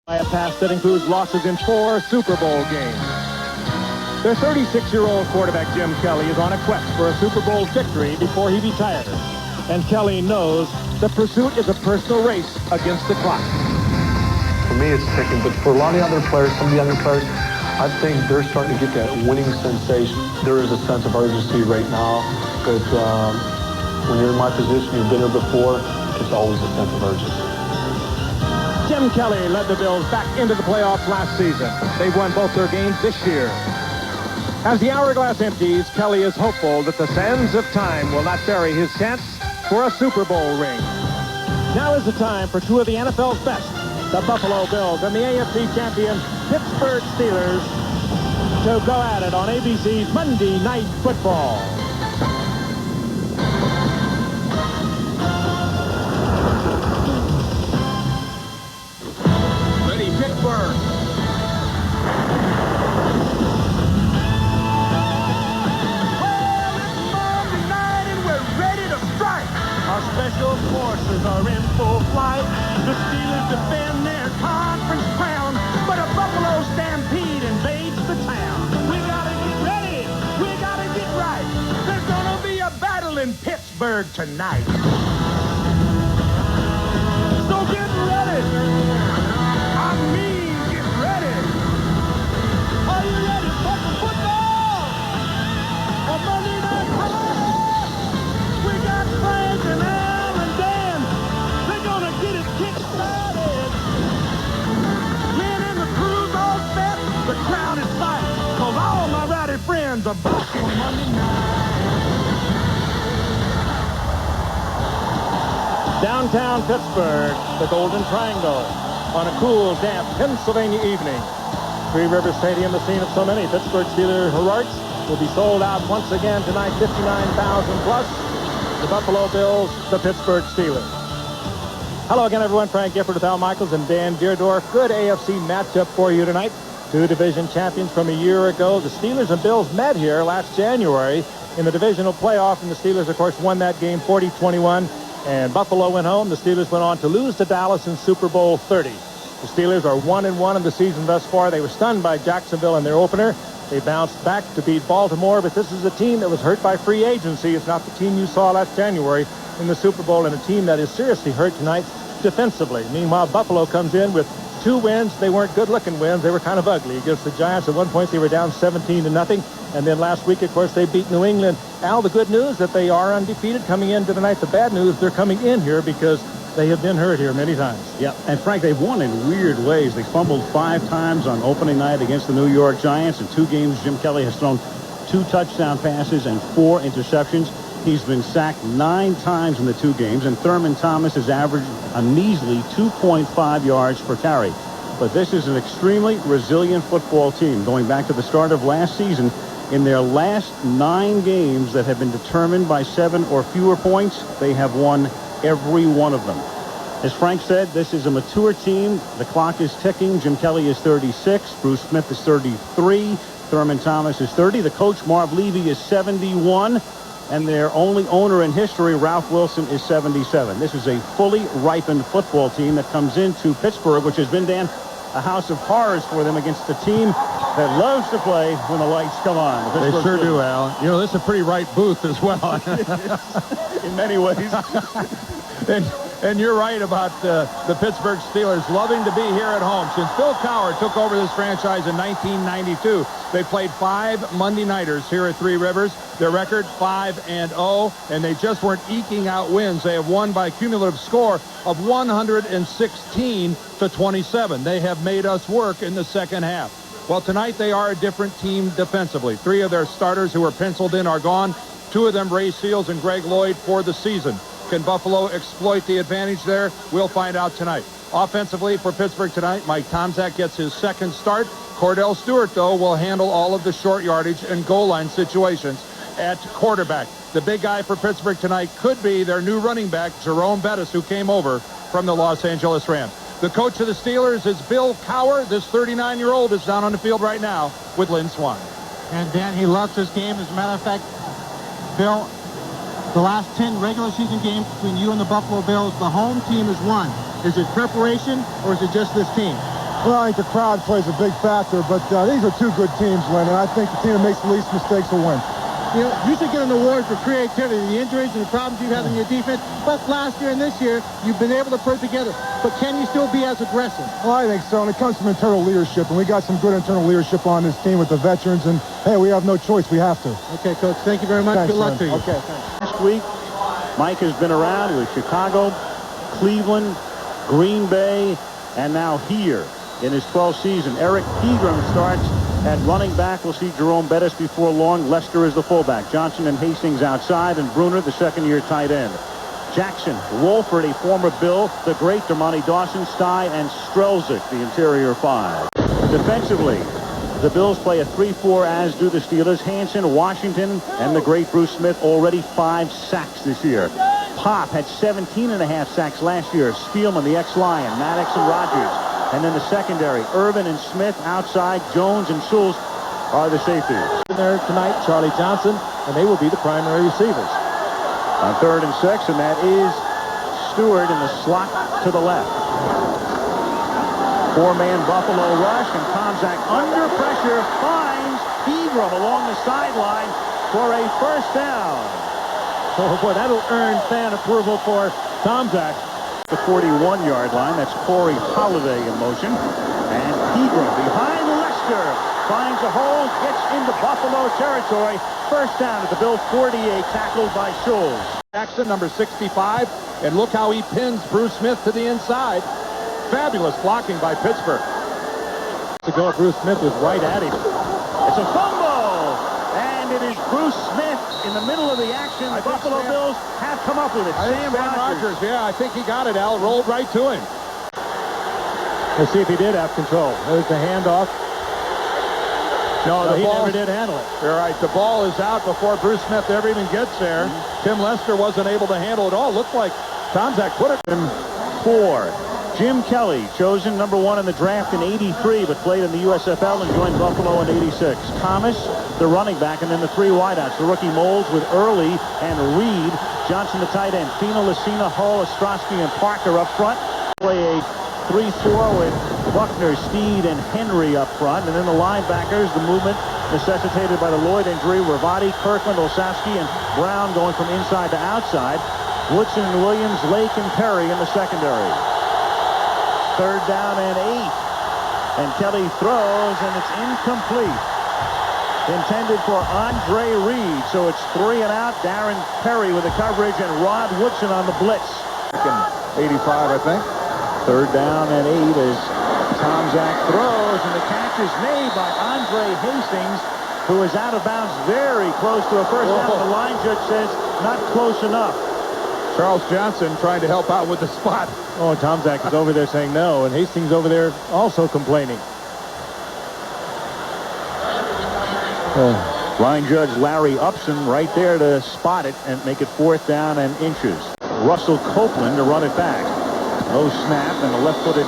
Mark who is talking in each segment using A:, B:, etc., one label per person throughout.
A: By a past that includes losses in 4 Super Bowl games. Their 36-year-old quarterback, Jim Kelly, is on a quest for a Super Bowl victory before he retires. And Kelly knows the pursuit is a personal race against the clock.
B: For me, it's ticking, but for a lot of the other players, some of the younger players, I think they're starting to get that winning sensation. There is a sense of urgency right now, but when you're in my position, you've been here before, it's always a sense of urgency.
A: Jim Kelly led the Bills back into the playoffs last season. They've won both their games this year. As the hourglass empties, Kelly is hopeful that the sands of time will not bury his chance for a Super Bowl ring. Now is the time for two of the NFL's best, the Buffalo Bills and the AFC champion Pittsburgh Steelers, to go at it on ABC's Monday Night Football. Ready, Pittsburgh.
C: Our special forces are in full flight. The Steelers defend their conference crown, but a Buffalo stampede invades the town. We gotta get ready. We gotta get right. There's gonna be a battle in Pittsburgh tonight. So get ready. I mean, get ready. Are you ready for the football? On Monday Night Football. We got Frank and Al and Dan. They're gonna get it kick-started. Men and the crew's all set. The crowd is fighting, 'cause all my rowdy friends are back on Monday night.
A: Downtown Pittsburgh, the Golden Triangle, on a cool, damp Pennsylvania evening. Three Rivers Stadium, the scene of so many Pittsburgh Steelers heroics, will be sold out once again tonight, 59,000 plus. The Buffalo Bills, the Pittsburgh Steelers. Hello again, everyone. Frank Gifford with Al Michaels and Dan Deerdorf. Good AFC matchup for you tonight. Two division champions from a year ago. The Steelers and Bills met here last January in the divisional playoff, and the Steelers, of course, won that game 40-21. And Buffalo went home. The Steelers went on to lose to Dallas in Super Bowl 30. The Steelers are 1-1 in the season thus far. They were stunned by Jacksonville in their opener. They bounced back to beat Baltimore, but this is a team that was hurt by free agency. It's not the team you saw last January in the Super Bowl, and a team that is seriously hurt tonight defensively. Meanwhile, Buffalo comes in with 2 wins. They weren't good-looking wins. They were kind of ugly. Against the Giants, at one point, they were down 17-0. And then last week, of course, they beat New England. Al, the good news that they are undefeated coming into the night. The bad news, they're coming in here because they have been hurt here many times.
D: Yeah, and Frank, they've won in weird ways. They fumbled 5 times on opening night against the New York Giants. In 2 games, Jim Kelly has thrown 2 touchdown passes and 4 interceptions. He's been sacked 9 times in the 2 games, and Thurman Thomas has averaged a measly 2.5 yards per carry. But this is an extremely resilient football team. Going back to the start of last season, in their last 9 games that have been determined by 7 or fewer points, they have won every one of them. As Frank said, this is a mature team. The clock is ticking. Jim Kelly is 36. Bruce Smith is 33. Thurman Thomas is 30. The coach, Marv Levy, is 71. And their only owner in history, Ralph Wilson, is 77. This is a fully ripened football team that comes into Pittsburgh, which has been, Dan, a house of horrors for them against a team that loves to play when the lights come on.
A: They sure do, Al. You know, this is a pretty right booth as well.
D: In many ways.
A: And you're right about the Pittsburgh Steelers loving to be here at home. Since Bill Cowher took over this franchise in 1992, they played 5 Monday Nighters here at Three Rivers. Their record, 5-0, and they just weren't eking out wins. They have won by a cumulative score of 116-27. They have made us work in the second half. Well, tonight they are a different team defensively. 3 of their starters who were penciled in are gone. 2 of them, Ray Seals and Greg Lloyd, for the season. Can Buffalo exploit the advantage there? We'll find out tonight. Offensively for Pittsburgh tonight, Mike Tomczak gets his second start. Cordell Stewart, though, will handle all of the short yardage and goal line situations at quarterback. The big guy for Pittsburgh tonight could be their new running back, Jerome Bettis, who came over from the Los Angeles Rams. The coach of the Steelers is Bill Cowher. This 39-year-old is down on the field right now with Lynn Swann.
E: And Dan, he loves this game. As a matter of fact, Bill, the last 10 regular season games between you and the Buffalo Bills, the home team has won. Is it preparation or is it just this team?
F: Well, I think the crowd plays a big factor, but these are two good teams, Lynn, and I think the team that makes the least mistakes will win.
E: You know, you should get an award for creativity, the injuries and the problems you've had in your defense. But last year and this year, you've been able to put it together. But can you still be as aggressive?
F: Well, I think so, and it comes from internal leadership, and we got some good internal leadership on this team with the veterans, and, hey, we have no choice. We have to.
E: Okay, Coach, thank you very much.
F: Thanks,
E: good luck
F: Lynn.
E: to you.
F: Okay, thanks.
D: Last week, Mike has been around. He was Chicago, Cleveland, Green Bay, and now here in his 12th season. Eric Pegram starts at running back. We'll see Jerome Bettis before long. Lester is the fullback. Johnson and Hastings outside, and Bruner, the second-year tight end. Jackson, Wolford, a former Bill, the great Dermontti Dawson, Stye, and Strelzik, the interior five. Defensively, the Bills play a 3-4, as do the Steelers. Hanson, Washington, and the great Bruce Smith, already 5 sacks this year. Pop had 17.5 sacks last year. Spielman, the ex-Lion, Maddox and Rogers. And then the secondary, Irvin and Smith outside. Jones and Schultz are the safeties.
A: There tonight, Charlie Johnson, and they will be the primary receivers.
D: On 3rd and 6, and that is Stewart in the slot to the left. 4-man Buffalo rush, and Tomczak under pressure finds Pegram along the sideline for a first down.
A: Oh boy, that'll earn fan approval for Tomczak.
D: The 41-yard line. That's Corey Holiday in motion. And Pegram behind Lester finds a hole, gets into Buffalo territory. First down at the Bill 48, tackled by Schultz.
A: Jackson, number 65, and look how he pins Bruce Smith to the inside. Fabulous blocking by Pittsburgh. To go, Bruce Smith was right at him.
D: It's a fumble, and it is Bruce Smith in the middle of the action. The Buffalo Bills have come up with it. Sam Rogers.
A: Yeah, I think he got it, Al. Rolled right to him. Let's see if he did have control. There's the handoff. No, he never did handle it. You're right. The ball is out before Bruce Smith ever even gets there. Tim Lester wasn't able to handle it all. Looked like Tomczak put it in
D: 4. Jim Kelly, chosen number 1 in the draft in '83, but played in the USFL and joined Buffalo in '86. Thomas, the running back, and then the 3 wideouts. The rookie molds with Early and Reed. Johnson, the tight end. Fina, Lucina, Hall, Ostrowski, and Parker up front. Play a 3-4 with Buckner, Steed, and Henry up front. And then the linebackers, the movement necessitated by the Lloyd injury. Ravati, Kirkland, Olszewski, and Brown going from inside to outside. Woodson and Williams, Lake, and Perry in the secondary. 3rd down and 8. And Kelly throws, and it's incomplete. Intended for Andre Reed. So it's 3 and out. Darren Perry with the coverage, and Rod Woodson on the blitz.
A: 85, I think.
D: 3rd down and 8 as Tomczak throws, and the catch is made by Andre Hastings, who is out of bounds very close to a first down. The line judge says not close enough.
A: Charles Johnson trying to help out with the spot. Oh, Tomczak is over there saying no, and Hastings over there also complaining.
D: Line judge Larry Upson right there to spot it and make it 4th down and inches. Russell Copeland to run it back. No snap, and the left-footed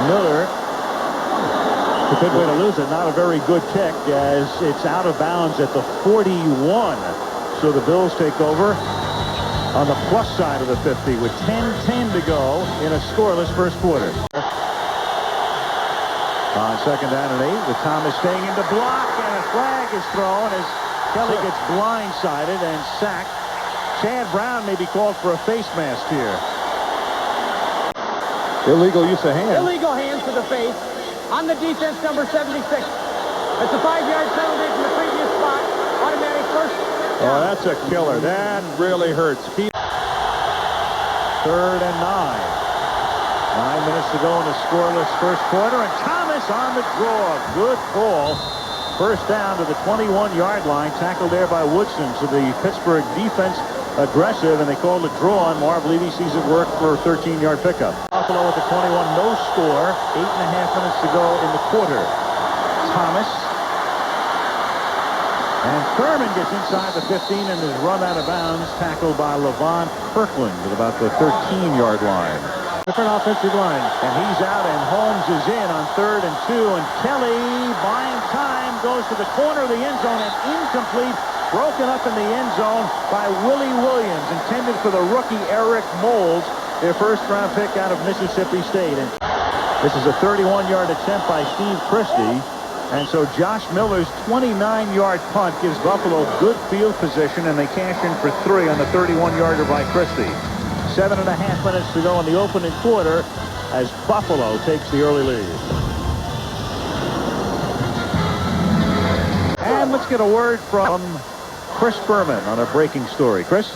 D: Miller.
A: It's a good way to lose it.
D: Not a very good kick, as it's out of bounds at the 41. So the Bills take over on the plus side of the 50 with 10:10 to go in a scoreless first quarter. On 2nd down and 8, with Thomas staying in the block, and a flag is thrown as Kelly gets blindsided and sacked. Chad Brown may be called for a face mask here.
A: Illegal use of hands.
G: Illegal hands to the face on the defense, number 76. It's a 5-yard penalty from the previous spot. Automatic first down.
A: Oh, that's a killer. That really hurts.
D: 3rd and 9. 9 minutes to go in the scoreless first quarter, and Thomas on the draw. Good call. First down to the 21-yard line. Tackled there by Woodson. So the Pittsburgh defense aggressive, and they called a draw, and Marv Levy sees it work for a 13-yard pickup. Buffalo with the 21, no score. 8.5 minutes to go in the quarter. Thomas. And Thurman gets inside the 15 and is run out of bounds, tackled by Levon Kirkland at about the 13-yard line.
A: Different offensive line.
D: And he's out, and Holmes is in on 3rd and 2, and Kelly, buying time, goes to the corner of the end zone, and incomplete. Broken up in the end zone by Willie Williams, intended for the rookie Eric Moulds, their first-round pick out of Mississippi State. And This is a 31-yard attempt by Steve Christie. And so Josh Miller's 29-yard punt gives Buffalo good field position, and they cash in for 3 on the 31-yarder by Christie. 7.5 minutes to go in the opening quarter as Buffalo takes the early lead. And let's get a word from Chris Berman on a breaking story. Chris?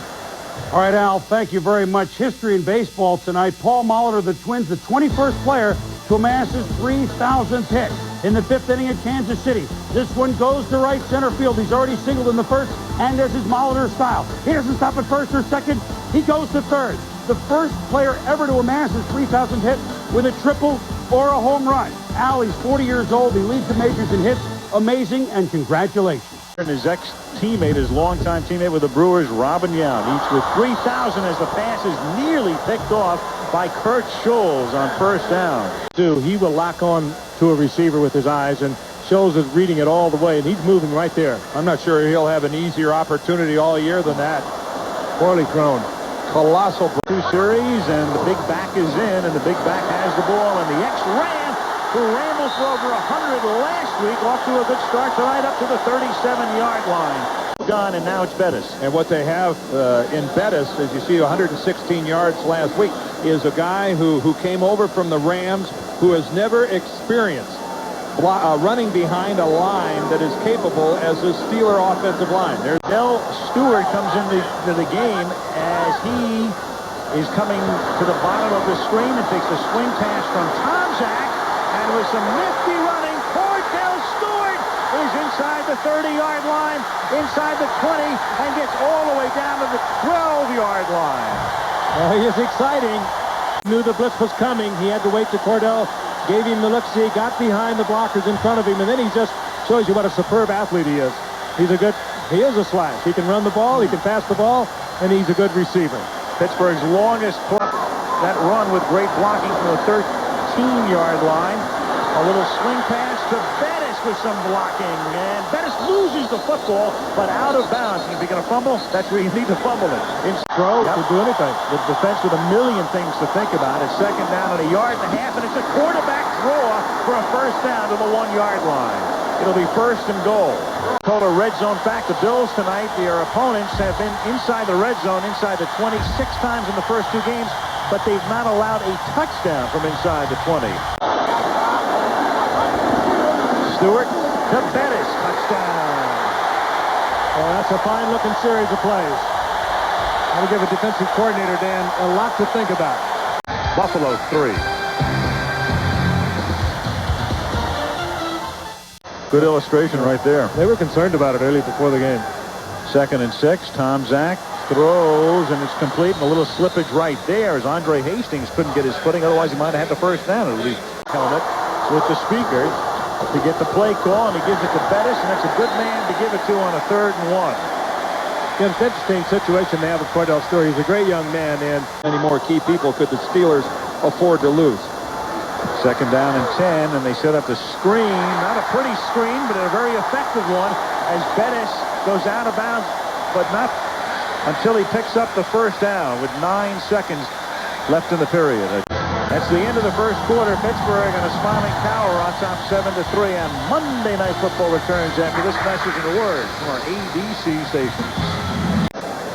H: All right, Al, thank you very much. History in baseball tonight. Paul Molitor, the Twins, the 21st player to amass his 3,000th hit in the 5th inning at Kansas City. This one goes to right center field. He's already singled in the first, and there's his Molitor style. He doesn't stop at first or second. He goes to third. The first player ever to amass his 3,000th hit with a triple or a home run. Al, he's 40 years old. He leads the majors in hits. Amazing, and congratulations.
D: And his ex-teammate, his longtime teammate with the Brewers, Robin Yount, each with 3,000 as the pass is nearly picked off by Kurt Scholes on first down.
A: He will lock on to a receiver with his eyes, and Scholes is reading it all the way, and he's moving right there.
I: I'm not sure he'll have an easier opportunity all year than that.
A: Poorly thrown.
I: Colossal.
D: 2 series, and the big back is in, and the big back has the ball, and the ex-Ram, who rambled for over 100 last week, off to a good start tonight up to the 37-yard line. Done, and now it's Bettis.
I: And what they have in Bettis, as you see, 116 yards last week, is a guy who came over from the Rams, who has never experienced running behind a line that is capable as a Steeler offensive line.
D: There's Del Stewart comes into the game as he is coming to the bottom of the screen and takes a swing pass from Tom Zach. And with some nifty running, Del Stewart is inside the 30-yard line, inside the 20, and gets all the way down to the 12-yard line.
A: He is exciting. Knew the blitz was coming. He had to wait till Cordell gave him the look-see, got behind the blockers in front of him, and then he just shows you what a superb athlete he is. He is a slash. He can run the ball, he can pass the ball, and he's a good receiver.
D: Pittsburgh's longest punt, that run with great blocking from the 13-yard line. A little swing pass to Bettis with some blocking, and Bettis loses the football, but out of bounds. If you're going to fumble, that's where you need to fumble it. In
A: throw to do anything.
D: The defense with a million things to think about. It's second down at 1.5 yards, and it's a quarterback draw for a first down to the 1-yard line. It'll be first and goal. Total red zone fact, the Bills tonight, their opponents have been inside the red zone, inside the 26 times in the first 2 games, but they've not allowed a touchdown from inside the 20. Stewart to Bettis, touchdown.
A: Well, that's a fine-looking series of plays. That'll give a defensive coordinator, Dan, a lot to think about.
D: Buffalo 3. Good illustration right there.
A: They were concerned about it early before the game.
D: 2nd and 6. Tom Zach throws, and it's complete, and a little slippage right there as Andre Hastings couldn't get his footing. Otherwise, he might have had the first down. At least helmet with the speaker to get the play call, and he gives it to Bettis, and that's a good man to give it to on a 3rd and 1.
A: It's an interesting situation they have with Cordell Stewart. He's a great young man, and
I: Many more key people could the Steelers afford to lose.
D: 2nd down and 10, and they set up the screen. Not a pretty screen, but a very effective one as Bettis goes out of bounds, but not until he picks up the first down with 9 seconds left in the period. That's the end of the first quarter. Pittsburgh on a smiling tower on top 7-3, and Monday Night Football returns after this message and a word from our ABC station.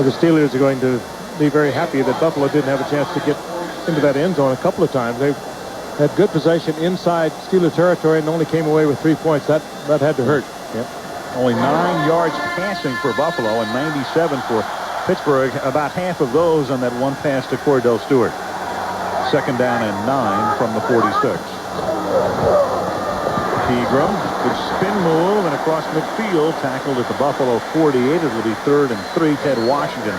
A: the Steelers are going to be very happy that Buffalo didn't have a chance to get into that end zone a couple of times. They had good possession inside Steeler territory and only came away with 3 points. That had to hurt.
D: Yep. Only 9 yards passing for Buffalo and 97 for Pittsburgh. About half of those on that one pass to Cordell Stewart. 2nd down and 9 from the 46. Pegram, good spin move and across midfield, tackled at the Buffalo 48. It'll be 3rd and 3. Ted Washington.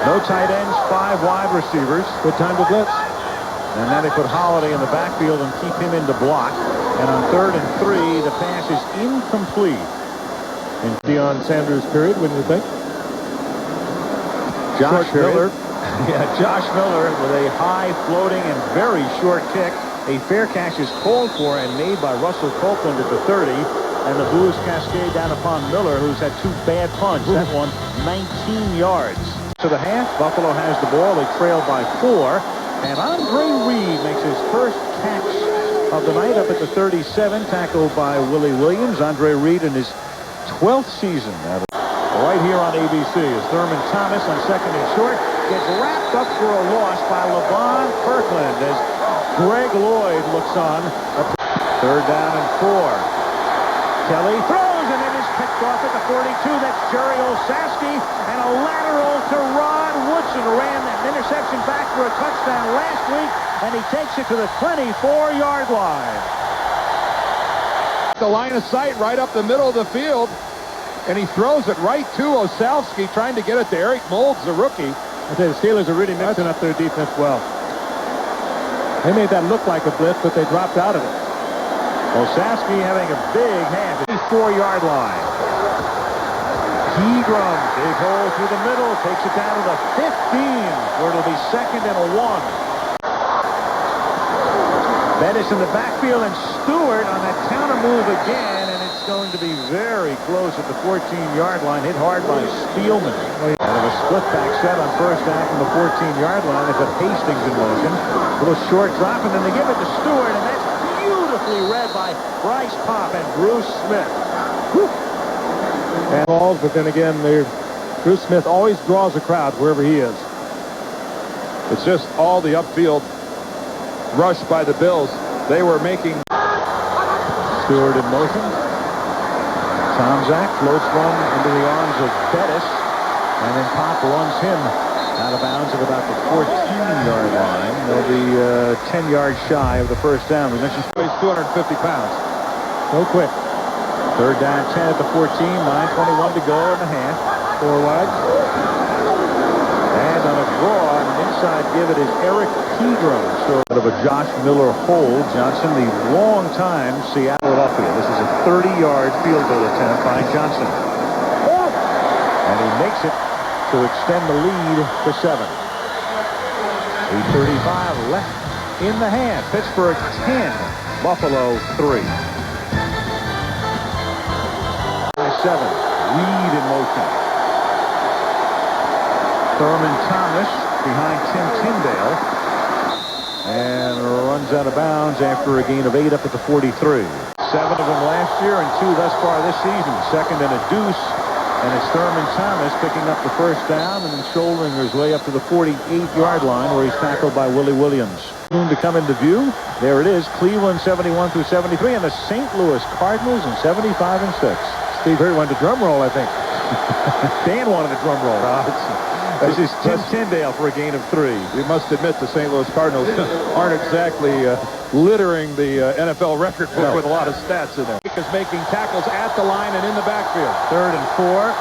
D: No tight ends, 5 wide receivers.
A: Good time to blitz.
D: And now they put Holiday in the backfield and keep him in the block. And on 3rd and 3, the pass is incomplete.
A: In Deion Sanders' period, wouldn't you think?
D: Josh Miller. Yeah, Josh Miller with a high floating and very short kick. A fair catch is called for and made by Russell Copeland at the 30. And the boos cascade down upon Miller, who's had 2 bad punts. That one, 19 yards. To the half, Buffalo has the ball. They trail by 4.
I: And Andre Reed makes his first catch of the night up at the 37, tackled by Willie Williams. Andre Reed in his 12th season. Right here on ABC is Thurman Thomas on second and short. Gets wrapped up for a loss by LeVon Kirkland as Greg Lloyd looks on. Third down and 4. Kelly throws and it is picked off at the 42. That's Jerry Olszewski, and a lateral to Rod Woodson. Ran that interception back for a touchdown last week, and he takes it to the 24-yard line.
J: The line of sight right up the middle of the field, and he throws it right to Olszewski, trying to get it to Eric Moulds, the rookie.
A: I tell you, the Steelers are really mixing up their defense well. They made that look like a blitz, but they dropped out of it.
I: Olszewski having a big half at the 4-yard line. Pegram, big hole through the middle, takes it down to the 15, where it'll be 2nd and 1. Bettis in the backfield, and Stewart on that counter move again, and it's going to be very close at the 14-yard line. Hit hard by Spielman. Out of a split back set on first down from the 14-yard line. They put Hastings in motion. A little short drop, and then they give it to Stewart, and that's beautifully read by Bryce Popp and Bruce Smith. Whew.
A: And balls, but then again, Bruce Smith always draws a crowd wherever he is.
J: It's just all the upfield rush by the Bills. They were making.
I: Stewart in motion. Tomczak floats one into the arms of Bettis, and then Pop runs him out of bounds at about the 14-yard line. They'll be 10 yards shy of the first down. We mentioned
J: He's 250 pounds.
A: So quick.
I: Third down, 10 at the 14, 9:21 to go in the half.
A: 4 wide.
I: And on a draw, an inside give, it is Eric Pegram. So out of a Josh Miller hold. Johnson, the long-time Seattle Philadelphia. This is a 30-yard field goal attempt by Johnson. And he makes it to extend the lead to 7. 8:35 left in the half. Pittsburgh 10, Buffalo 3. 7. Reed in motion. Thurman Thomas behind Tim Tyndale, and runs out of bounds after a gain of 8 up at the 43. 7 of them last year and 2 thus far this season. Second and a deuce, and it's Thurman Thomas picking up the first down and then shouldering his way up to the 48-yard line, where he's tackled by Willie Williams. Soon to come into view. There it is, Cleveland 71 through 73, and the St. Louis Cardinals in 75 and 6.
A: Steve Hurt wanted a drum roll, I think.
I: Dan wanted a drum roll. This is Tim Tyndale for a gain of 3.
J: You must admit the St. Louis Cardinals aren't exactly littering the NFL record book with a lot of stats in there.
I: Is making tackles at the line and in the backfield. 3rd and 4.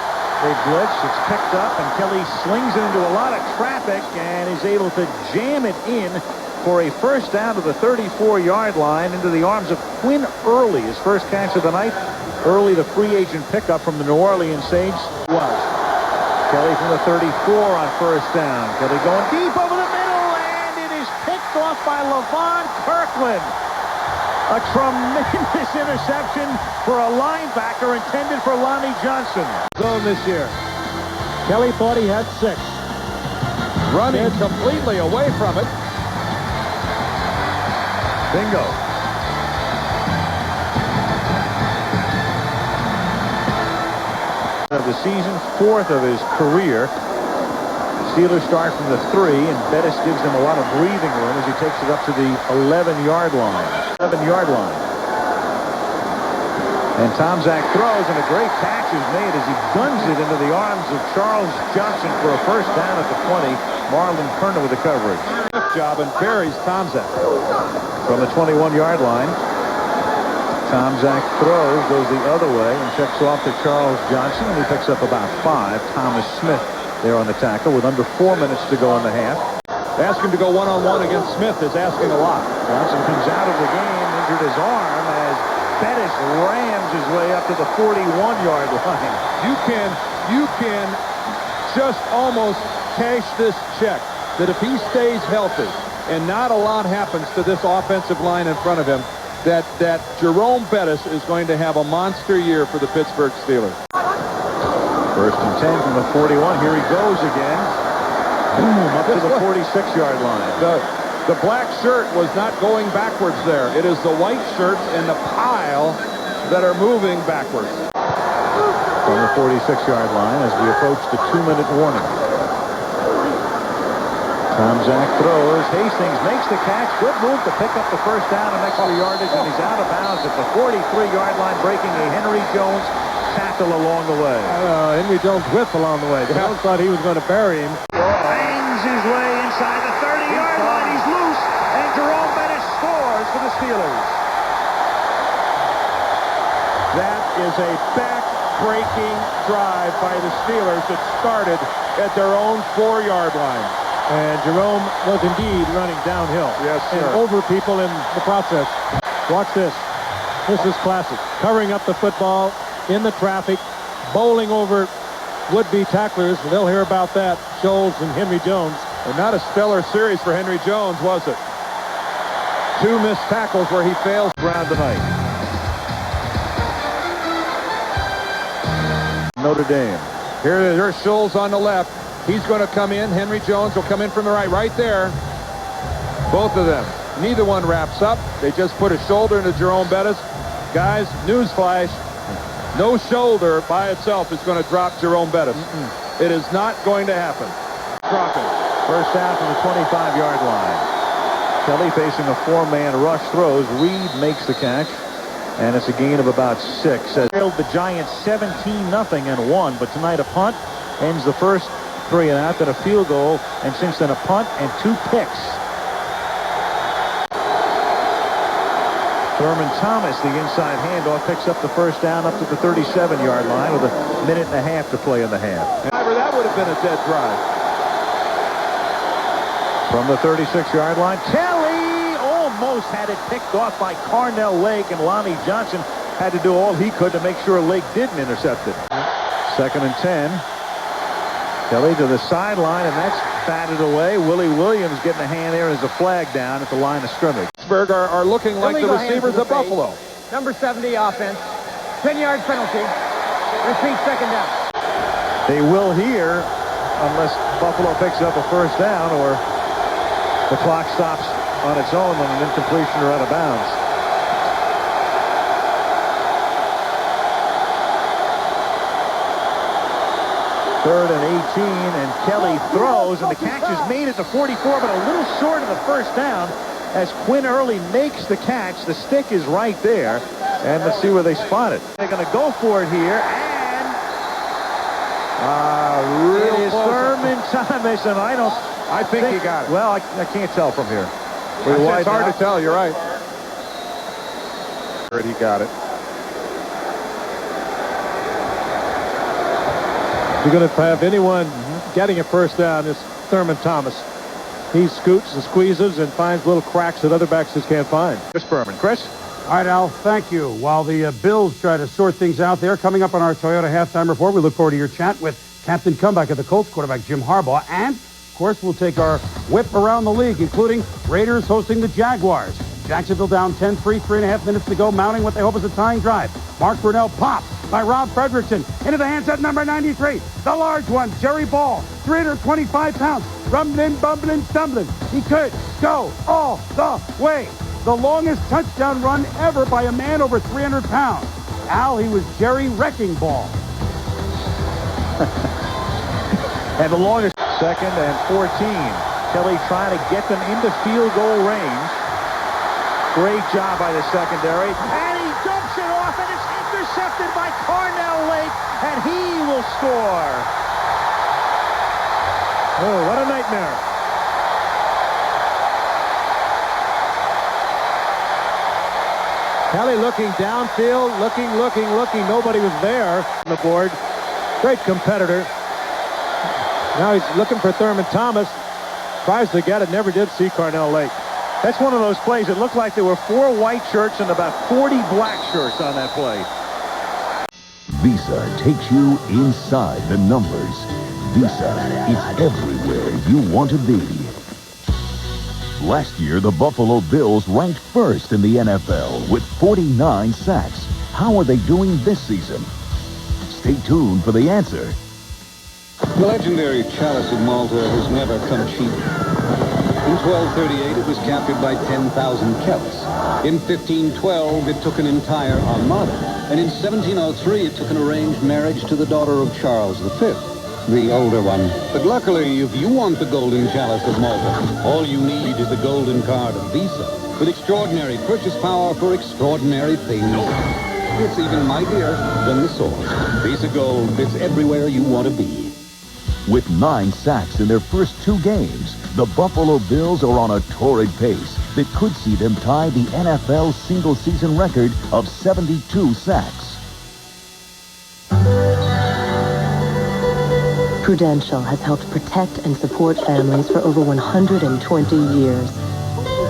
I: They blitz. It's picked up, and Kelly slings it into a lot of traffic and is able to jam it in for a first down to the 34-yard line into the arms of Quinn Early. His first catch of the night. Early, the free agent pickup from the New Orleans Saints. Kelly from the 34 on first down. Kelly going deep over the middle, and it is picked off by LeVon Kirkland. A tremendous interception for a linebacker intended for Lonnie Johnson.
A: Zone this year. Kelly thought he had 6.
J: Running completely away from it.
I: Bingo. Of the season, 4th of his career. Steelers start from the 3, and Bettis gives them a lot of breathing room as he takes it up to the 11-yard line. 11-yard line. And Tomczak throws, and a great catch is made as he guns it into the arms of Charles Johnson for a first down at the 20. Marlon Kerner with the coverage.
J: Job and buries Tomczak.
I: From the 21-yard line, Tomczak throws, goes the other way, and checks off to Charles Johnson, and he picks up about 5. Thomas Smith there on the tackle with under 4 minutes to go in the half.
J: Asking to go one-on-one against Smith is asking a lot.
I: Johnson comes out of the game, injured his arm, as Bettis rams his way up to the 41-yard line.
J: You can just almost cash this check that if he stays healthy and not a lot happens to this offensive line in front of him, that Jerome Bettis is going to have a monster year for the Pittsburgh Steelers.
I: First and 10 from the 41. Here he goes again. Boom, up to the 46-yard line.
J: The black shirt was not going backwards there. It is the white shirts in the pile that are moving backwards.
I: From the 46-yard line as we approach the 2-minute warning. Tom Zach throws. Hastings makes the catch. Good move to pick up the first down and extra yardage, and he's out of bounds at the 43-yard line, breaking a Henry Jones tackle along the way.
A: Henry Jones whipped along the way. Jones thought he was going to bury him.
I: Bangs his way inside the 30-yard line. He's loose, and Jerome Bettis scores for the Steelers.
J: That is a back-breaking drive by the Steelers that started at their own 4-yard line.
A: And Jerome was indeed running downhill.
J: Yes, sir.
A: And over people in the process. Watch this. This is classic. Covering up the football in the traffic, bowling over would-be tacklers. They'll hear about that. Scholes and Henry Jones.
J: And not a stellar series for Henry Jones, was it? 2 missed tackles where he fails ground tonight.
I: Notre Dame.
J: Here's Scholes on the left. He's going to come in. Henry Jones will come in from the right. Right there. Both of them. Neither one wraps up. They just put a shoulder into Jerome Bettis. Guys, newsflash. No shoulder by itself is going to drop Jerome Bettis. It is not going to happen. Dropping.
I: First down to the 25-yard line. Kelly facing a 4-man rush throws. Reed makes the catch. And it's a gain of about 6. Trailed the Giants 17-0 and won. But tonight a punt ends the first 3 and out, then a field goal, and since then a punt and 2 picks. Thurman Thomas, the inside handoff, picks up the first down up to the 37-yard line with a minute and a half to play in the half.
J: That would have been a dead drive.
I: From the 36-yard line, Kelly almost had it picked off by Carnell Lake, and Lonnie Johnson had to do all he could to make sure Lake didn't intercept it. 2nd and 10. Kelly to the sideline, and that's batted away. Willie Williams getting a hand there as a flag down at the line of scrimmage.
J: Pittsburgh are looking like the receivers of Buffalo.
G: Number 70 offense. 10-yard penalty. Repeat, 2nd down.
I: They will here unless Buffalo picks up a first down or the clock stops on its own on an incompletion or out of bounds. 3rd and 18, and Kelly throws, and the catch is made at the 44, but a little short of the first down as Quinn Early makes the catch. The stick is right there, and let's see where they spot it. They're going to go for it here, and it is Thurman Thomas, and I think he got it. Well, I can't tell from here.
J: It's hard to tell. You're right. He got it.
A: You're going to have anyone getting a first down is Thurman Thomas. He scoots and squeezes and finds little cracks that other backs just can't find.
I: Chris Berman. Chris?
H: All right, Al, thank you. While the Bills try to sort things out there, coming up on our Toyota halftime report, we look forward to your chat with Captain Comeback of the Colts quarterback Jim Harbaugh. And, of course, we'll take our whip around the league, including Raiders hosting the Jaguars. Jacksonville down 10-3, 3.5 minutes to go, mounting what they hope is a tying drive. Mark Brunell popped by Rob Fredrickson into the hands at number 93. The large one, Jerry Ball, 325 pounds, rumbling, bumbling, stumbling. He could go all the way. The longest touchdown run ever by a man over 300 pounds. Al, he was Jerry Wrecking Ball.
I: And the longest. 2nd and 14. Kelly trying to get them into field goal range. Great job by the secondary. And he dumps it off, and it's intercepted by Carnell Lake, and he will score.
A: Oh, what a nightmare. Kelly looking downfield, looking. Nobody was there on the board. Great competitor. Now he's looking for Thurman Thomas. Tries to get it, never did see Carnell Lake.
I: That's one of those plays. It looked like there were 4 white shirts and about 40 black shirts on that play.
K: Visa takes you inside the numbers. Visa is everywhere you want to be. Last year, the Buffalo Bills ranked first in the NFL with 49 sacks. How are they doing this season? Stay tuned for the answer.
L: The legendary chalice of Malta has never come cheap. In 1238, it was captured by 10,000 Celts. In 1512, it took an entire armada. And in 1703, it took an arranged marriage to the daughter of Charles V, the older one. But luckily, if you want the golden chalice of Malta, all you need is the golden card of Visa, with extraordinary purchase power for extraordinary things. It's even mightier than the sword. Visa Gold fits everywhere you want to be.
K: With 9 sacks in their first 2 games, the Buffalo Bills are on a torrid pace that could see them tie the NFL single-season record of 72 sacks.
M: Prudential has helped protect and support families for over 120 years.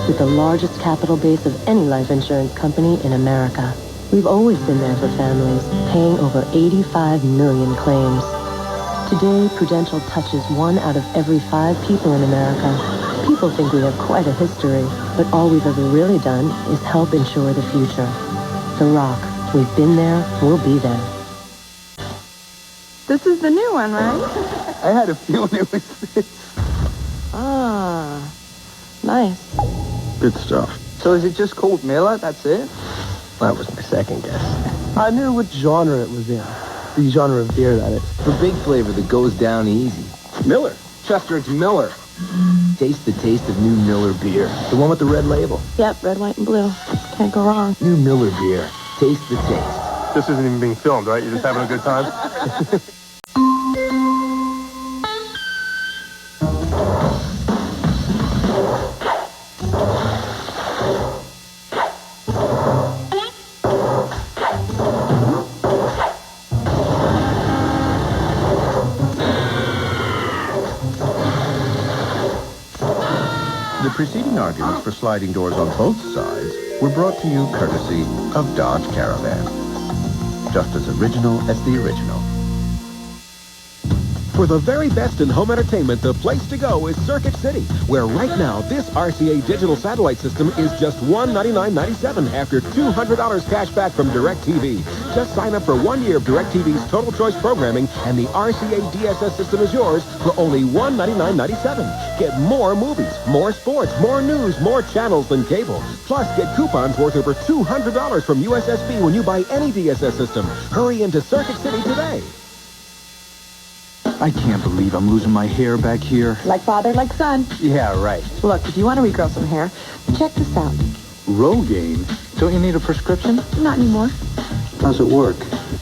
M: With the largest capital base of any life insurance company in America, we've always been there for families, paying over 85 million claims. Today, Prudential touches 1 out of every 5 people in America. People think we have quite a history, but all we've ever really done is help insure the future. The Rock. We've been there, we'll be there.
N: This is the new one, right?
O: I had a feeling it was this.
N: Ah, nice.
O: Good stuff. So is it just called Miller? That's it? That was my second guess. I knew what genre it was in. The genre of beer, that is.
P: For big flavor that goes down easy.
O: Miller. Chester, it's Miller.
P: Taste the taste of new Miller beer. The one with the red label.
N: Yep, red, white, and blue. Can't go wrong.
P: New Miller beer. Taste the taste.
B: This isn't even being filmed, right? You're just having a good time?
Q: The preceding arguments for sliding doors on both sides were brought to you courtesy of Dodge Caravan. Just as original as the original.
R: For the very best in home entertainment, the place to go is Circuit City, where right now this RCA digital satellite system is just $199.97 after $200 cash back from DirecTV. Just sign up for 1 year of DirecTV's Total Choice programming, and the RCA DSS system is yours for only $199.97. Get more movies, more sports, more news, more channels than cable. Plus, get coupons worth over $200 from USSB when you buy any DSS system. Hurry into Circuit City today.
S: I can't believe I'm losing my hair back here.
N: Like father, like son.
S: Yeah, right.
N: Look, if you want to regrow some hair, check this out.
S: Rogaine? Don't you need a prescription?
N: Not anymore.
S: How's it work?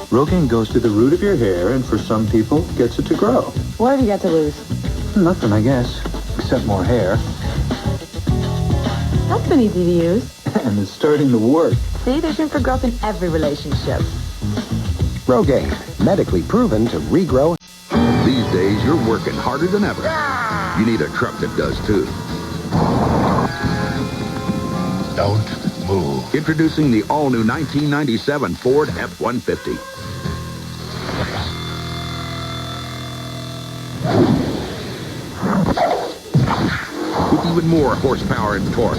S: Rogaine goes to the root of your hair and for some people gets it to grow.
N: What have you got to lose?
S: Nothing, I guess. Except more hair.
N: That's been easy to use.
S: And it's starting to work.
N: See, there's room for growth in every relationship.
T: Rogaine, medically proven to regrow.
U: These days, you're working harder than ever. You need a truck that does, too. Don't move. Introducing the all-new 1997 Ford F-150. With even more horsepower and torque.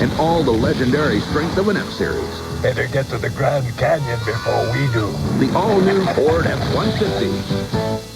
U: And all the legendary strength of an F-Series.
V: Better get to the Grand Canyon before we do.
U: The all-new Ford F-150.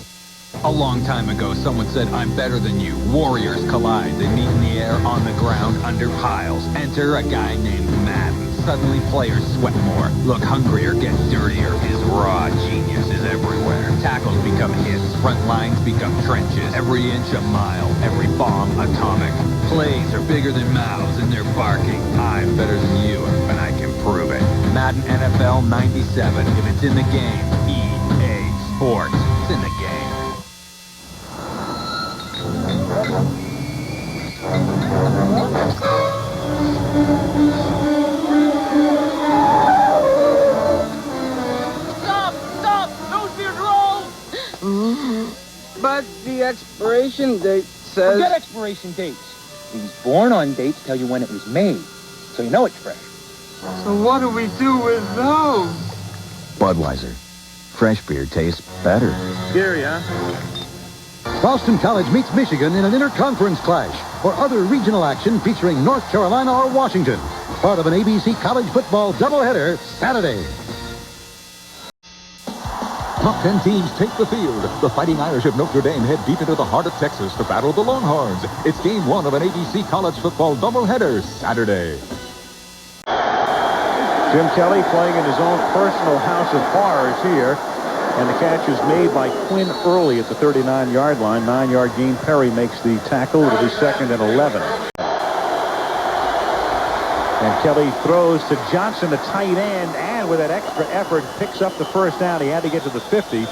W: A long time ago, someone said, I'm better than you. Warriors collide. They meet in the air, on the ground, under piles. Enter a guy named Madden. Suddenly, players sweat more, look hungrier, get dirtier. His raw genius is everywhere. Tackles become hits. Front lines become trenches. Every inch a mile. Every bomb atomic. Plays are bigger than mouths, and they're barking. I'm better than you, and I can prove it. Madden NFL 97. If it's in the game, EA Sports. It's in the game.
O: Stop! Don't be roll! But the expiration date says...
X: Forget expiration dates. These born-on dates tell you when it was made, so you know it's fresh.
O: So what do we do with those?
P: Budweiser. Fresh beer tastes better.
J: Scary, huh?
Y: Boston College meets Michigan in an interconference clash, or other regional action featuring North Carolina or Washington. Part of an ABC college football doubleheader Saturday.
R: Top 10 teams take the field. The Fighting Irish of Notre Dame head deep into the heart of Texas to battle the Longhorns. It's game 1 of an ABC college football doubleheader Saturday.
I: Jim Kelly playing in his own personal house of horrors here. And the catch is made by Quinn early at the 39-yard line. 9-yard gain. Perry makes the tackle. It'll be 2nd and 11. And Kelly throws to Johnson, the tight end, and with that extra effort, picks up the first down. He had to get to the 50.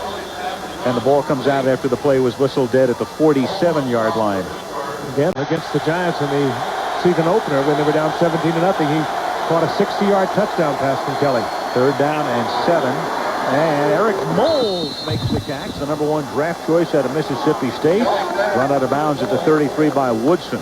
I: And the ball comes out after the play was whistled dead at the 47-yard line.
J: Again, against the Giants in the season opener when they were down 17-0, he caught a 60-yard touchdown pass from Kelly.
I: 3rd down and 7. And Eric Moles makes the catch, the #1 draft choice out of Mississippi State. Run out of bounds at the 33 by Woodson.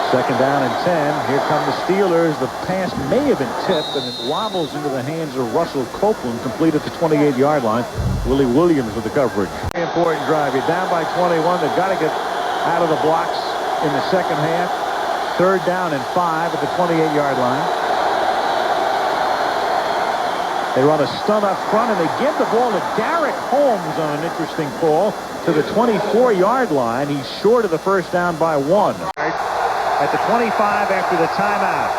I: 2nd down and 10. Here come the Steelers. The pass may have been tipped, and it wobbles into the hands of Russell Copeland, complete at the 28-yard line. Willie Williams with the coverage. Important drive. You're down by 21. They've got to get out of the blocks in the second half. 3rd down and 5 at the 28-yard line. They run a stunt up front, and they give the ball to Derek Holmes on an interesting call to the 24-yard line. He's short of the first down by 1. At the 25 after the timeout.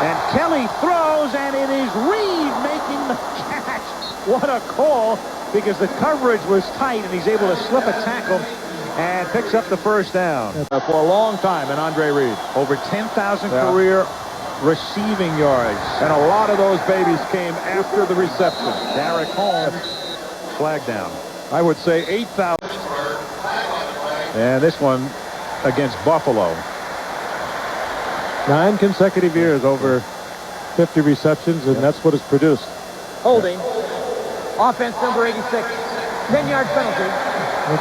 I: And Kelly throws, and it is Reed making the catch. What a call, because the coverage was tight, and he's able to slip a tackle and picks up the first down.
J: For a long time, and Andre Reed.
I: Over 10,000 career receiving yards.
J: And a lot of those babies came after the reception.
I: Derek Holmes, flag down.
J: I would say 8,000.
I: And this one against Buffalo.
J: 9 consecutive years over 50 receptions, and that's what is produced.
X: Holding. Offense number 86. 10-yard penalty.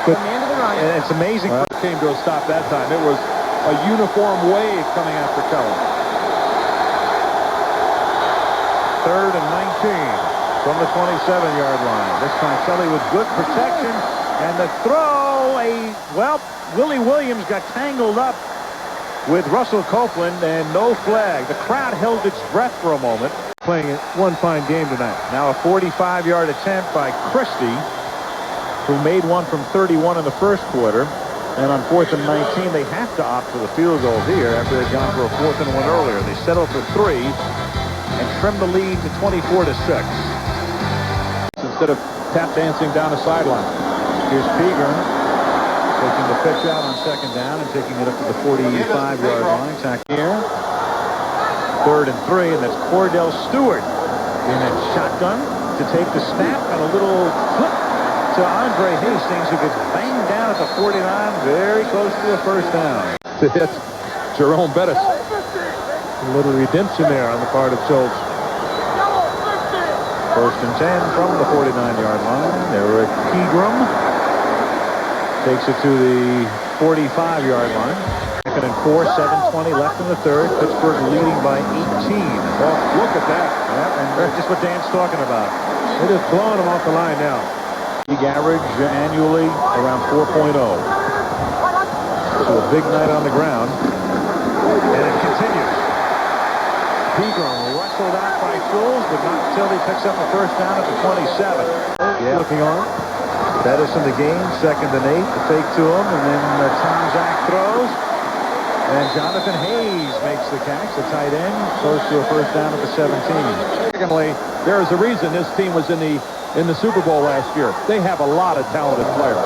X: From the end of the run.
I: And it's amazing.
J: Well, it came to a stop that time. It was a uniform wave coming after Kelly.
I: 3rd and 19 from the 27-yard line. This time Kelly with good protection, and the throw, Willie Williams got tangled up with Russell Copeland, and no flag. The crowd held its breath for a moment.
J: Playing one fine game tonight.
I: Now a 45-yard attempt by Christie, who made one from 31 in the first quarter. And on 4th and 19, they have to opt for the field goal here after they'd gone for a 4th and 1 earlier. They settle for 3 and trim the lead to 24-6.
J: Instead of tap dancing down the sideline.
I: Here's Pegram taking the pitch out on 2nd down and taking it up to the 45-yard line. Tack here. 3rd and 3, and that's Cordell Stewart in a shotgun to take the snap, and a little flip to Andre Hastings, who gets banged down at the 49, very close to a first down.
J: To hit Jerome Bettis. A little redemption there on the part of Schultz.
I: 1st and 10 from the 49-yard line. Eric Pegram takes it to the 45-yard line. 2nd and 4, 7:20 left in the 3rd. Pittsburgh leading by 18.
J: Well, look at that.
I: Yep, and just what Dan's talking about.
J: They're just blowing them off the line now.
I: League average annually around 4.0. So a big night on the ground. And it continues. Pegram wrestled out by Schultz, but not until he picks up a first down at the 27.
J: Yeah. Looking on.
I: Bettis in the game, 2nd and 8. The fake to him, and then Tom Zach throws. And Jonathan Hayes makes the catch, the tight end, close to a first down at the 17.
J: Secondly, there is a reason this team was in the Super Bowl last year. They have a lot of talented players.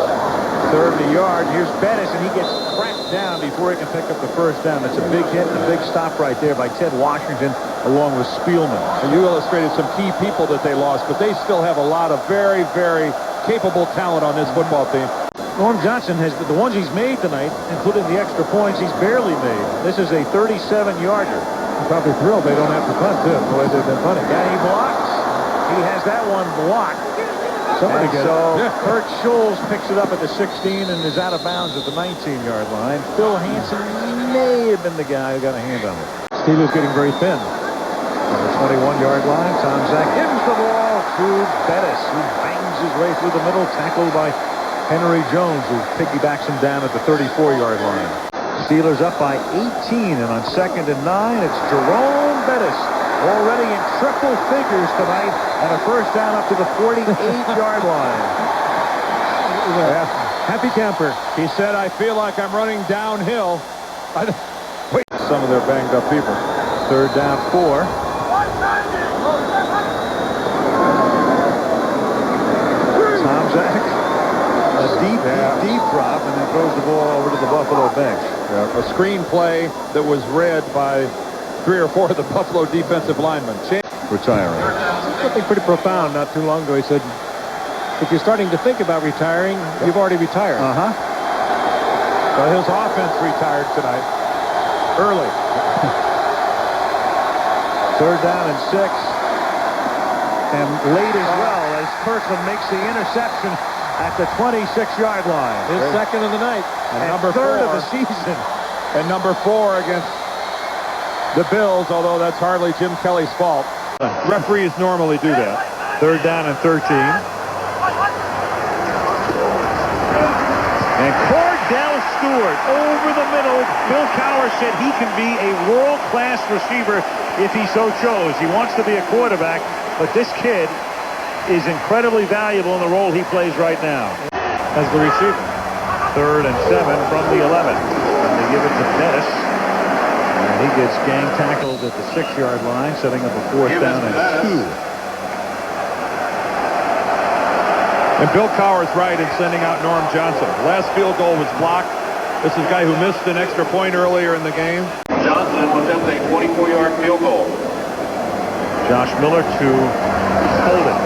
I: 3rd and a yard. Here's Bettis, and he gets cracked down before he can pick up the first down. That's a big hit and a big stop right there by Ted Washington, along with Spielman.
J: And you illustrated some key people that they lost, but they still have a lot of very, very capable talent on this football team.
I: Norm Johnson has the ones he's made tonight, including the extra points he's barely made. This is a 37-yarder.
J: I'm probably thrilled they don't have to punt, too, the way they've been punting.
I: Yeah, he blocks. He has that one blocked.
J: Somebody
I: and so Kurt Schultz picks it up at the 16 and is out of bounds at the 19-yard line. Phil Hansen may have been the guy who got a hand on it.
J: Steelers getting very thin.
I: On the 21-yard line, Tom Zach gives the ball to Bettis, who bangs his way through the middle, tackled by Henry Jones, who piggybacks him down at the 34-yard line. Steelers up by 18, and on 2nd and 9, it's Jerome Bettis already in triple figures tonight on a first down up to the 48-yard line. Yeah. Happy camper. He said, I feel like I'm running downhill. Wait. Some of their banged up people. Third down 4. Tomczak. A deep drop, and then throws the ball over to the Buffalo bench. Yeah, a screen play that was read by 3 or 4 of the Buffalo defensive linemen. Retiring.
A: Something pretty profound not too long ago. He said, if you're starting to think about retiring, you've already retired.
I: So his offense retired tonight. Early. Third down and 6. And late as well as Kirkland makes the interception at the 26-yard line.
A: His second of the night.
I: And number 3rd of the season. And number 4 against the Bills, although that's hardly Jim Kelly's fault. Referees normally do that. Third down and 13.
A: And Cordell Stewart over the middle. Bill Cowher said he can be a world-class receiver if he so chose. He wants to be a quarterback, but this kid is incredibly valuable in the role he plays right now as the receiver. Third and 7 from the 11. And they give it to Bettis. And he gets gang tackled at the 6-yard line, setting up a 4th down and 2.
I: And Bill Cowher's right in sending out Norm Johnson. Last field goal was blocked. This is a guy who missed an extra point earlier in the game.
C: Johnson will attempt a 24-yard field goal.
A: Josh Miller to hold it.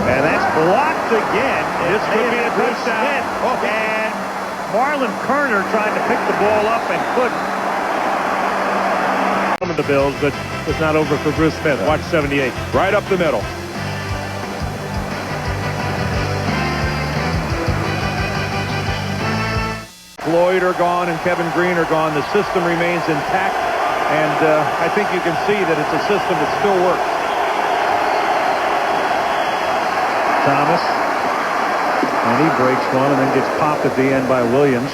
A: And that's blocked again.
I: This could be a touchdown.
A: And Marlon Kerner tried to pick the ball up and couldn't. Some of the Bills, but it's not over for Bruce Smith. Watch 78.
I: Right up the middle. Floyd are gone and Kevin Green are gone. The system remains intact, and I think you can see that it's a system that still works.
A: Thomas, and he breaks one and then gets popped at the end by Williams.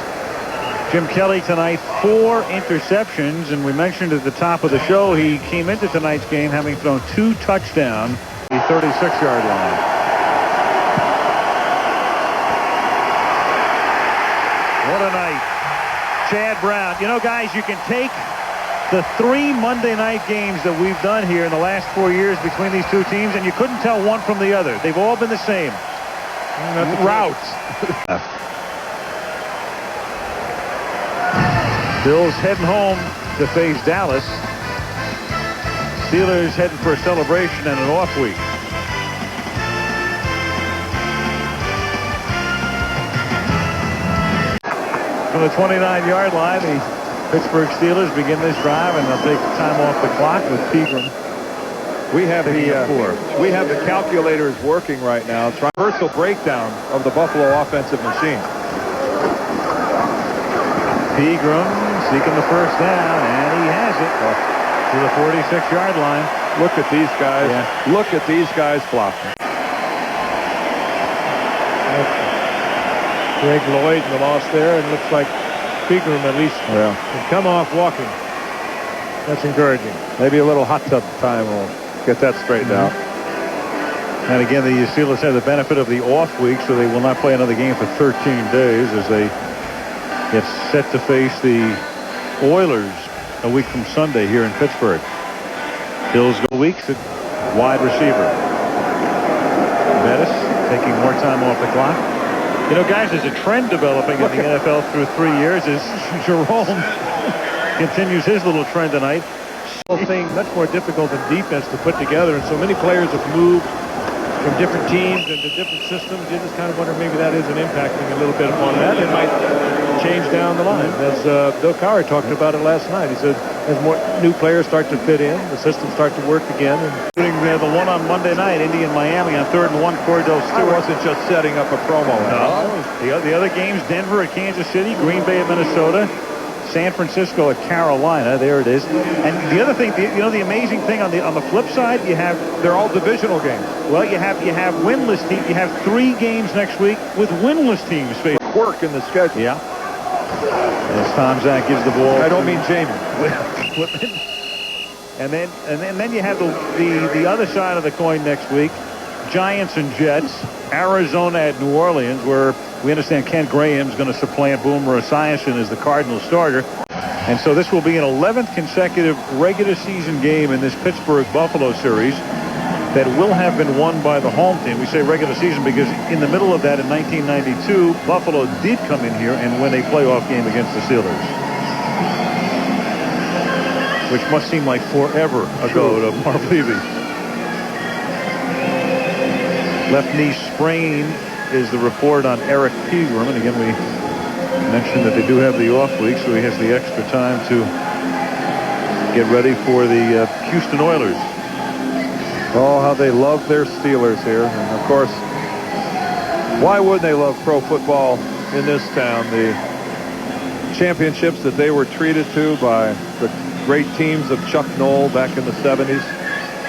A: Jim Kelly tonight, 4 interceptions, and we mentioned at the top of the show he came into tonight's game having thrown 2 touchdowns, the 36-yard line. What a night. Chad Brown. You know, guys, you can take the 3 Monday night games that we've done here in the last 4 years between these two teams, and you couldn't tell one from the other. They've all been the same. Routes. Bills heading home to face Dallas. Steelers heading for a celebration and an off week. From the 29-yard line, the Pittsburgh Steelers begin this drive, and they'll take time off the clock with Pegram.
I: We have the calculators working right now. Reversal breakdown of the Buffalo offensive machine.
A: Pegram seeking the first down, and he has it to the 46-yard line.
I: Look at these guys. Yeah. Look at these guys blocking.
A: Greg Lloyd in the loss there, and looks like Pegram at least can come off walking. That's encouraging.
I: Maybe a little hot tub time will get that straightened out.
A: And again, the Steelers have the benefit of the off week, so they will not play another game for 13 days as they get set to face the Oilers a week from Sunday here in Pittsburgh. Bills go weeks at wide receiver. Bettis taking more time off the clock. You know, guys, there's a trend developing in the NFL through 3 years as Jerome continues his little trend tonight. Thing much more difficult than defense to put together, and so many players have moved from different teams into different systems. You just kind of wonder maybe that isn't impacting a little bit upon that. It might change down the line. As Bill Cowher talked about it last night, he said as more new players start to fit in, the systems start to work again. Including the one on Monday night, Indy and Miami on 3rd and 1. Cordell Stewart
I: wasn't just setting up a promo.
A: No, the other games: Denver at Kansas City, Green Bay at Minnesota, San Francisco at Carolina. There it is. And the other thing, the amazing thing on the flip side,
I: they're all divisional games.
A: Well, you have winless teams. You have 3 games next week with winless teams.
I: Work in the schedule.
A: Yeah. As Tomczak gives the ball.
I: I don't mean Jamie. And then you have the other side of the coin next week. Giants and Jets, Arizona at New Orleans, where we understand Kent Graham's going to supplant Boomer Esiason as the Cardinals starter. And so this will be an 11th consecutive regular season game in this Pittsburgh-Buffalo series that will have been won by the home team. We say regular season because in the middle of that in 1992, Buffalo did come in here and win a playoff game against the Steelers, which must seem like forever ago to Marv Levy. Left knee sprain is the report on Eric Pegram. And again, we mentioned that they do have the off week, so he has the extra time to get ready for the Houston Oilers.
J: Oh, how they love their Steelers here. And, of course, why wouldn't they love pro football in this town? The championships that they were treated to by the great teams of Chuck Noll back in the 70s.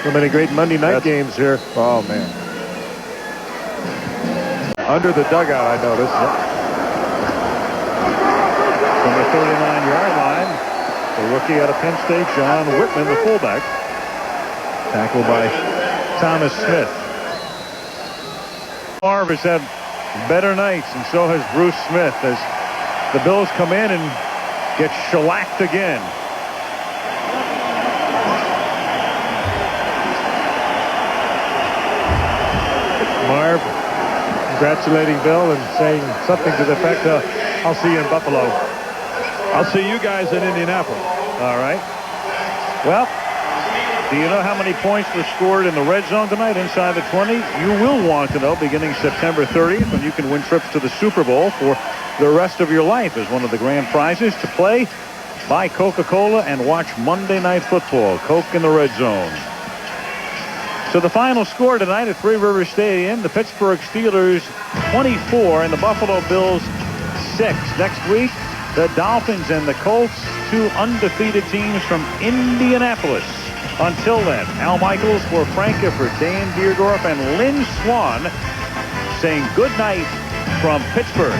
I: So many great Monday night games here.
J: Oh, man. Under the dugout, I noticed.
I: From the 39-yard line, the rookie out of Penn State, John Whitman, the fullback. Tackled by Thomas Smith. Marv has had better nights, and so has Bruce Smith, as the Bills come in and get shellacked again. Marv congratulating Bill and saying something to the effect of, I'll see you in Buffalo.
J: I'll see you guys in Indianapolis.
I: All right. Well, do you know how many points were scored in the red zone tonight inside the 20? You will want to know beginning September 30th, when you can win trips to the Super Bowl for the rest of your life as one of the grand prizes to play, buy Coca-Cola, and watch Monday Night Football. Coke in the red zone. So the final score tonight at Three Rivers Stadium, the Pittsburgh Steelers 24 and the Buffalo Bills 6. Next week, the Dolphins and the Colts, two undefeated teams from Indianapolis. Until then, Al Michaels for Frank Gifford, Dan Deerdorf, and Lynn Swan saying good night from Pittsburgh.